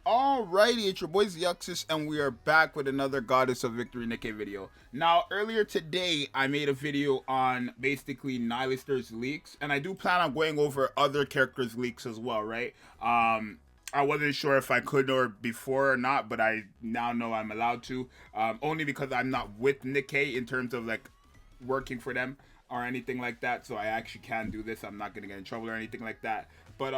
Alrighty, it's your boy Zxous, and we are back with another Goddess of Victory Nikke video. Now, earlier today, I made a video on basically NIHILISTER's leaks, and I do plan on going over other characters' leaks as well, right? I wasn't sure if I could or before or not, but I now know I'm allowed to, only because I'm not with Nikke in terms of like working for them or anything like that, so I actually can do this. I'm not gonna get in trouble or anything like that, but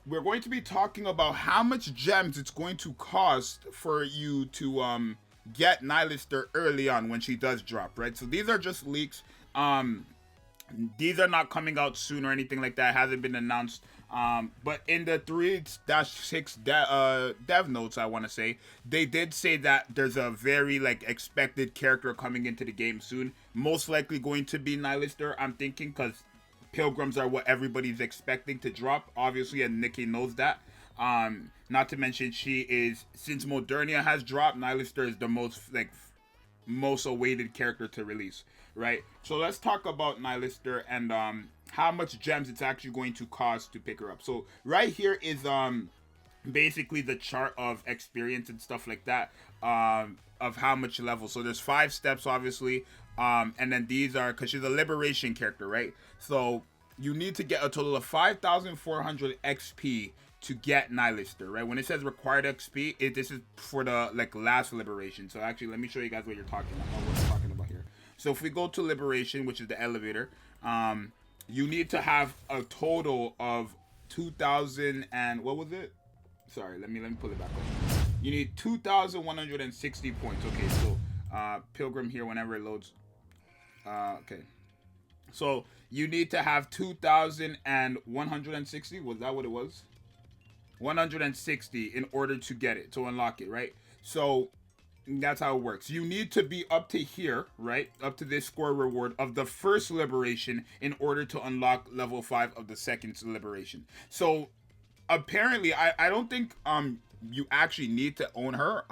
we're going to be talking about how much gems it's going to cost for you to get NIHILISTER early on when she does drop, right? So these are just leaks. These are not coming out soon or anything like that. It hasn't been announced. But in the 3-6 dev notes, I want to say, they did say that there's a very like expected character coming into the game soon. Most likely going to be NIHILISTER, I'm thinking, because Pilgrims are what everybody's expecting to drop, obviously, and Nikke knows that. Not to mention, she is, since Modernia has dropped, NIHILISTER is the most awaited character to release, right? So let's talk about NIHILISTER and how much gems it's actually going to cost to pick her up. So right here is basically the chart of experience and stuff like that, of how much level. So there's 5 steps, obviously. And then these are, because she's a liberation character, right? So you need to get a total of 5,400 XP to get NIHILISTER, right? When it says required XP, this is for the like last liberation. So actually, let me show you guys what you're talking about. What I'm talking about here. So if we go to liberation, which is the elevator, you need to have a total of 2,000 and what was it? Sorry, let me pull it back up. You need 2,160 points. Okay, so Pilgrim here whenever it loads. Okay, so you need to have 2,160. Was that what it was? 160 in order to get it, to unlock it, right? So that's how it works. You need to be up to here, right? Up to this score reward of the first liberation in order to unlock level 5 of the second liberation. So apparently, I don't think you actually need to own her.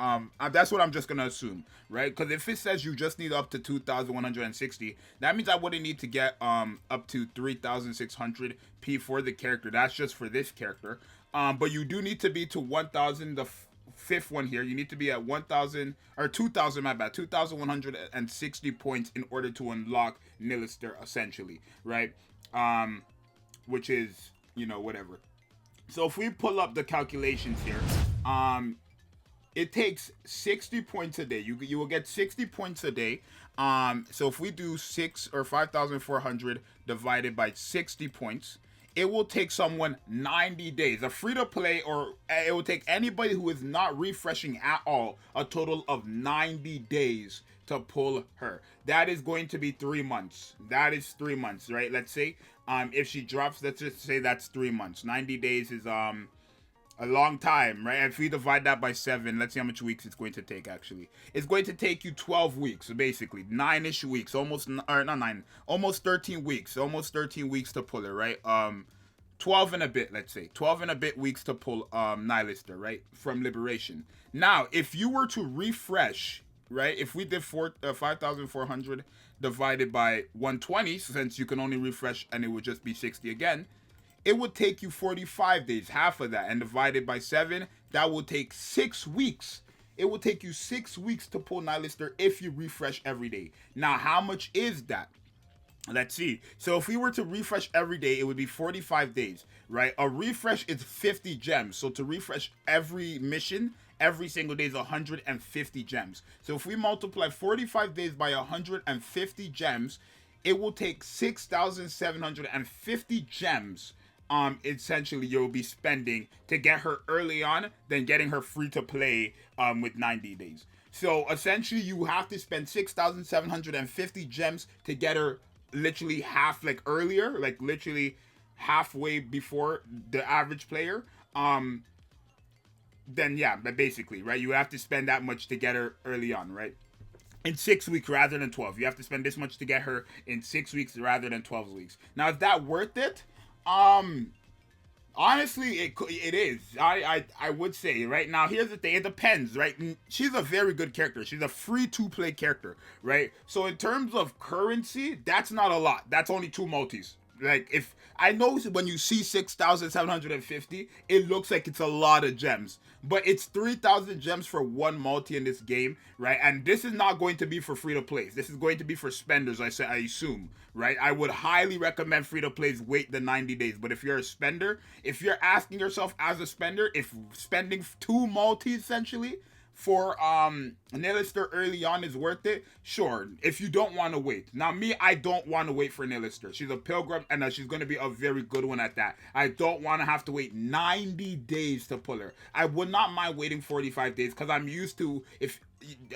That's what I'm just gonna assume, right? Because if it says you just need up to 2,160, that means I wouldn't need to get up to 3,600 P for the character. That's just for this character. But you do need to be to 1,000. The fifth one here, you need to be at 1,000 or 2,000. My bad, 2,160 points in order to unlock NIHILISTER, essentially, right? Which is, you know, whatever. So if we pull up the calculations here, it takes 60 points a day. You will get 60 points a day. So if we do 5,400 divided by 60 points, it will take someone 90 days. A free-to-play, or it will take anybody who is not refreshing at all, a total of 90 days to pull her. That is going to be 3 months. That is 3 months, right? Let's say if she drops, let's just say that's 3 months. 90 days is a long time, right? If we divide that by 7, let's see how much weeks it's going to take. Actually, it's going to take you 12 weeks, so basically 9-ish weeks, almost, or not 9, almost 13 weeks, almost 13 weeks to pull her, right? 12 and a bit, let's say 12 and a bit weeks to pull NIHILISTER, right, from liberation. Now if you were to refresh, right, if we did 5,400 divided by 120, since you can only refresh and it would just be 60 again, it would take you 45 days, half of that, and divided by 7, that will take 6 weeks. It will take you 6 weeks to pull NIHILISTER if you refresh every day. Now how much is that? Let's see. So if we were to refresh every day, it would be 45 days, right? A refresh is 50 gems. So to refresh every mission, every single day is 150 gems. So if we multiply 45 days by 150 gems, it will take 6,750 gems. Essentially you'll be spending to get her early on, then getting her free to play with 90 days. So essentially you have to spend 6,750 gems to get her literally half, like earlier, like literally halfway before the average player. Then yeah, but basically, right, you have to spend that much to get her early on, right? In 6 weeks rather than 12. You have to spend this much to get her in 6 weeks rather than 12 weeks. Now, is that worth it? Honestly, it is. I would say, right? Now, here's the thing. It depends, right? She's a very good character. She's a free-to-play character, right? So in terms of currency, that's not a lot. That's only 2 multis. like, if I know when you see 6,750, it looks like it's a lot of gems, but it's 3,000 gems for one multi in this game, right? And this is not going to be for free to plays. This is going to be for spenders. I assume, right? I would highly recommend free to plays wait the 90 days. But if you're a spender, if you're asking yourself as a spender, if spending 2 multis essentially for NIHILISTER early on is worth it, sure, if you don't want to wait. Now me, I don't want to wait for NIHILISTER. She's a pilgrim, and she's going to be a very good one at that. I don't want to have to wait 90 days to pull her. I would not mind waiting 45 days, because I'm used to, if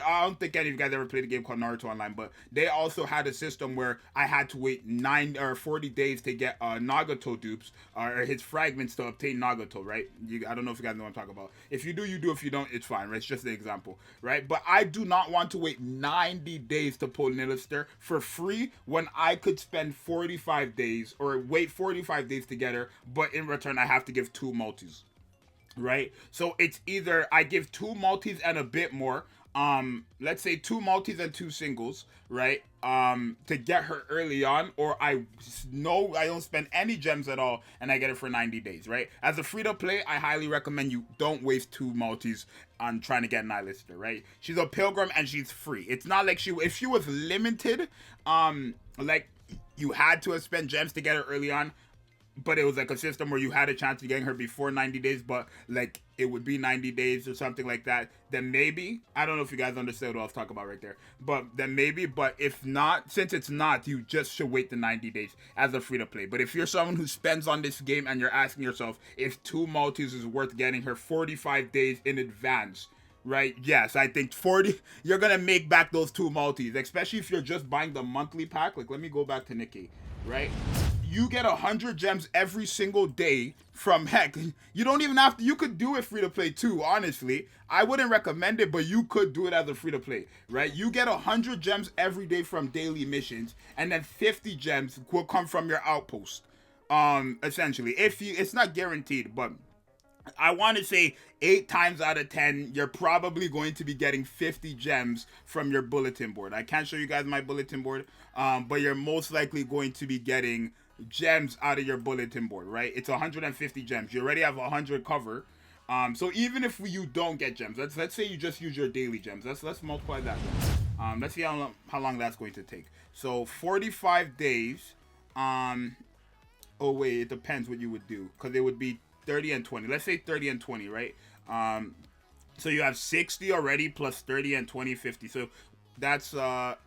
I don't think any of you guys ever played a game called Naruto Online, but they also had a system where I had to wait 9 or 40 days to get Nagato dupes, or his fragments to obtain Nagato, right? I don't know if you guys know what I'm talking about. If you do, you do. If you don't, it's fine, right? It's just an example, right? But I do not want to wait 90 days to pull NIHILISTER for free when I could spend 45 days or wait 45 days to get her, but in return, I have to give 2 multis, right? So it's either I give 2 multis and a bit more, let's say 2 multis and 2 singles, right, to get her early on, or I know I don't spend any gems at all and I get it for 90 days, right? As a free to play, I highly recommend you don't waste 2 multis on trying to get NIHILISTER, right? She's a pilgrim and she's free. It's not like if she was limited, like you had to have spent gems to get her early on, but it was like a system where you had a chance of getting her before 90 days, but like it would be 90 days or something like that, then maybe, I don't know if you guys understood what I was talking about right there, but then maybe, but if not, since it's not, you just should wait the 90 days as a free to play. But if you're someone who spends on this game and you're asking yourself if 2 multis is worth getting her 45 days in advance, right? Yes, I think 40, you're gonna make back those 2 multis, especially if you're just buying the monthly pack. Like, let me go back to Nikke, right? You get 100 gems every single day from, heck, you don't even have to, you could do it free to play too, honestly. I wouldn't recommend it, but you could do it as a free to play, right? You get 100 gems every day from daily missions, and then 50 gems will come from your outpost, essentially. If you, it's not guaranteed, but I want to say 8 times out of 10, you're probably going to be getting 50 gems from your bulletin board. I can't show you guys my bulletin board, but you're most likely going to be getting gems out of your bulletin board, right? It's 150 gems. You already have 100 cover. So even if you don't get gems, let's say you just use your daily gems. Let's multiply that. Let's see how long that's going to take. So 45 days. Oh wait, it depends what you would do, because it would be 30 and 20. Let's say 30 and 20, right? So you have 60 already plus 30 and 20, 50. So that's what,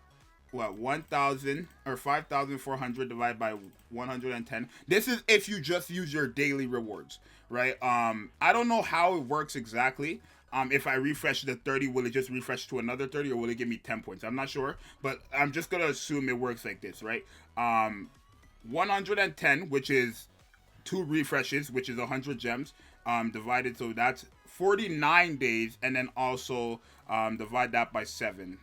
1,000 or 5,400 divided by 110. This is if you just use your daily rewards, right? I don't know how it works exactly. If I refresh the 30, will it just refresh to another 30, or will it give me 10 points? I'm not sure, but I'm just gonna assume it works like this, right? 110, which is 2 refreshes, which is 100 gems, divided, so that's 49 days, and then also divide that by 7.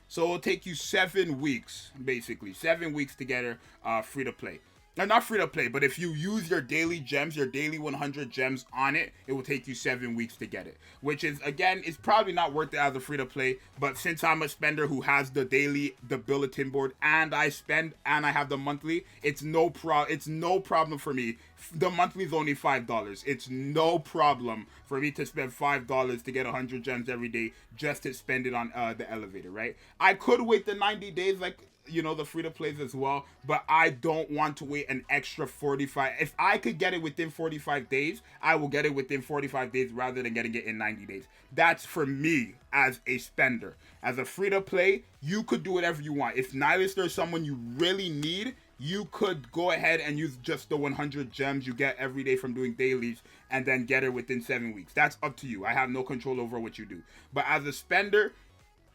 So it'll take you 7 weeks, basically 7 weeks to get her free to play. Now, not free to play, but if you use your daily gems, your daily 100 gems on it, it will take you 7 weeks to get it. Which is, again, it's probably not worth it as a free to play. But since I'm a spender who has the daily, the bulletin board, and I spend and I have the monthly, it's no problem for me. The monthly is only $5. It's no problem for me to spend $5 to get 100 gems every day just to spend it on the elevator, right? I could wait the 90 days, like, you know, the free to plays as well, but I don't want to wait an extra 45. If I could get it within 45 days, I will get it within 45 days rather than getting it in 90 days. That's for me as a spender. As a free to play, you could do whatever you want. If NIHILISTER is someone you really need, you could go ahead and use just the 100 gems you get every day from doing dailies and then get her within 7 weeks. That's up to you. I have no control over what you do. But as a spender,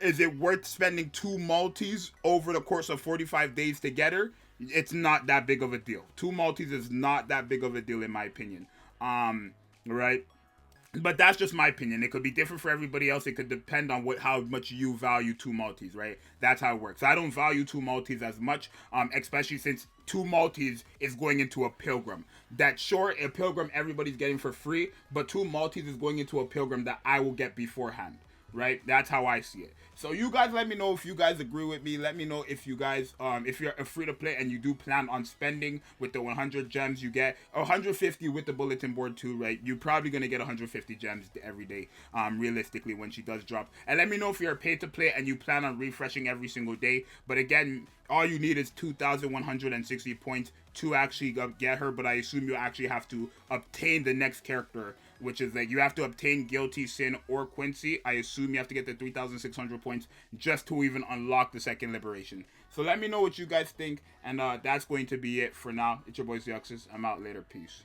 is it worth spending 2 multis over the course of 45 days to get her? It's not that big of a deal. 2 multis is not that big of a deal in my opinion. Right? But that's just my opinion. It could be different for everybody else. It could depend on how much you value 2 multis, right? That's how it works. I don't value 2 multis as much, especially since 2 multis is going into a pilgrim. That sure, a pilgrim everybody's getting for free, but 2 multis is going into a pilgrim that I will get beforehand. right? That's how I see it. So you guys let me know if you guys agree with me. Let me know if you guys if you're free to play and you do plan on spending with the 100 gems you get, 150 with the bulletin board too, right? You're probably gonna get 150 gems every day, realistically, when she does drop. And let me know if you're paid to play and you plan on refreshing every single day. But again, all you need is 2,160 points to actually get her, but I assume you actually have to obtain the next character, which is like you have to obtain Guilty, Sin, or Quincy. I assume you have to get the 3,600 points just to even unlock the second liberation. So let me know what you guys think, and that's going to be it for now. It's your boy Zxous. I'm out later. Peace.